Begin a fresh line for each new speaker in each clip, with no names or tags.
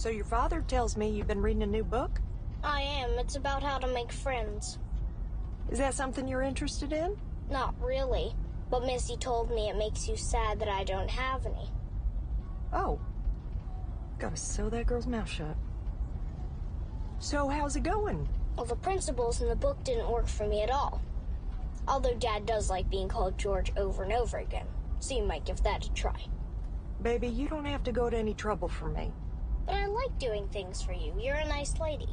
So your father tells me you've been reading a new book?
I am. It's about how to make friends.
Is that something you're interested in?
Not really. But Missy told me it makes you sad that I don't have any.
Oh. Gotta sew that girl's mouth shut. So how's it going?
Well, the principles in the book didn't work for me at all. Although Dad does like being called George over and over again, so you might give that a try.
Baby, you don't have to go to any trouble for me.
But I like doing things for you. You're a nice lady.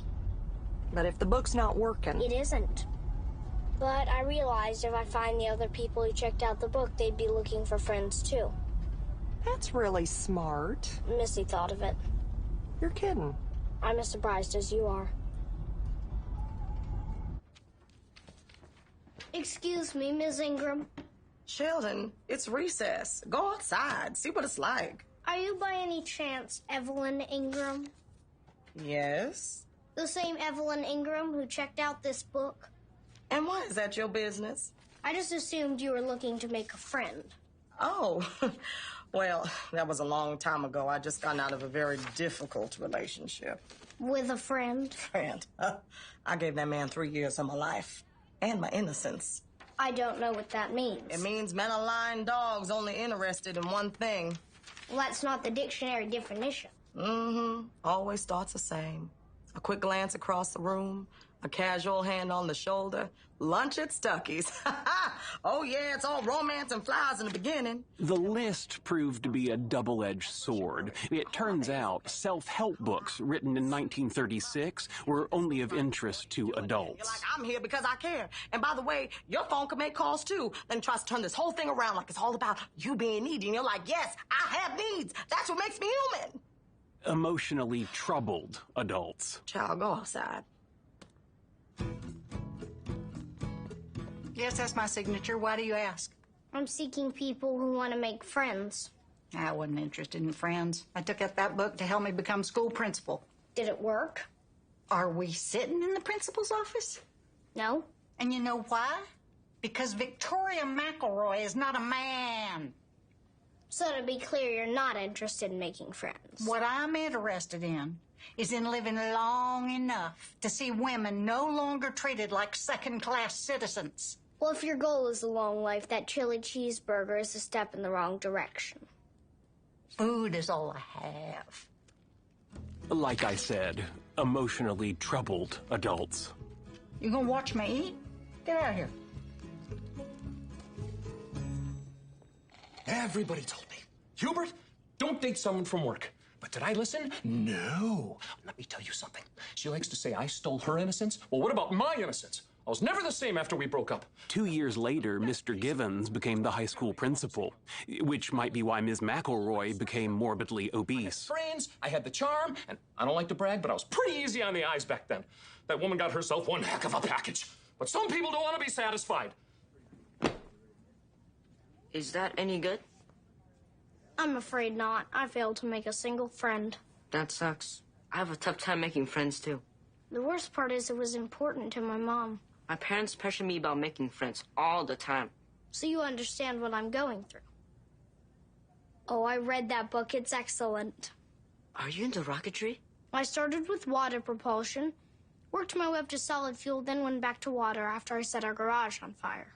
But if the book's not working...
It isn't. But I realized if I find the other people who checked out the book, they'd be looking for friends too.
That's really smart.
Missy thought of it.
You're kidding.
I'm as surprised as you are. Excuse me, Ms. Ingram.
Sheldon, it's recess. Go outside, see what it's like.
Are you by any chance Evelyn Ingram?
Yes.
The same Evelyn Ingram who checked out this book?
And why is that your business?
I just assumed you were looking to make a friend.
Oh, well, that was a long time ago. I just got out of a very difficult relationship.
With a friend?
Friend? I gave that man 3 years of my life. And my innocence.
I don't know what that means.
It means men are lying dogs only interested in one thing.
Well, that's not the dictionary definition.
Mm-hmm. Always starts the same. A quick glance across the room, a casual hand on the shoulder, lunch at Stuckey's. Oh, yeah, it's all romance and flowers in the beginning.
The list proved to be a double-edged sword. It turns out self-help books written in 1936 were only of interest to adults.
You're like, I'm here because I care. And by the way, your phone can make calls too. Then tries to turn this whole thing around like it's all about you being needy. And you're like, yes, I have needs. That's what makes me human.
Emotionally troubled adults.
Child, go outside.
Yes, that's my signature. Why do you ask?
I'm seeking people who want to make friends.
I wasn't interested in friends. I took up that book to help me become school principal.
Did it work?
Are we sitting in the principal's office?
No.
And you know why? Because Victoria McElroy is not a man.
So to be clear, you're not interested in making friends.
What I'm interested in is in living long enough to see women no longer treated like second-class citizens.
Well, if your goal is a long life, that chili cheeseburger is a step in the wrong direction.
Food is all I have.
Like I said, emotionally troubled adults.
You gonna watch me eat? Get out of here.
Everybody told me, Hubert, don't date someone from work. But did I listen? No. Let me tell you something. She likes to say I stole her innocence. Well, what about my innocence? I was never the same after we broke up.
2 years later, Mr. Givens became the high school principal, which might be why Ms. McElroy became morbidly obese.
Brains, I had the charm, and I don't like to brag, but I was pretty easy on the eyes back then. That woman got herself one heck of a package. But some people don't want to be satisfied.
Is that any good?
I'm afraid not. I failed to make a single friend.
That sucks. I have a tough time making friends, too.
The worst part is it was important to my mom.
My parents pressure me about making friends all the time.
So you understand what I'm going through. Oh, I read that book. It's excellent.
Are you into rocketry?
I started with water propulsion, worked my way up to solid fuel, then went back to water after I set our garage on fire.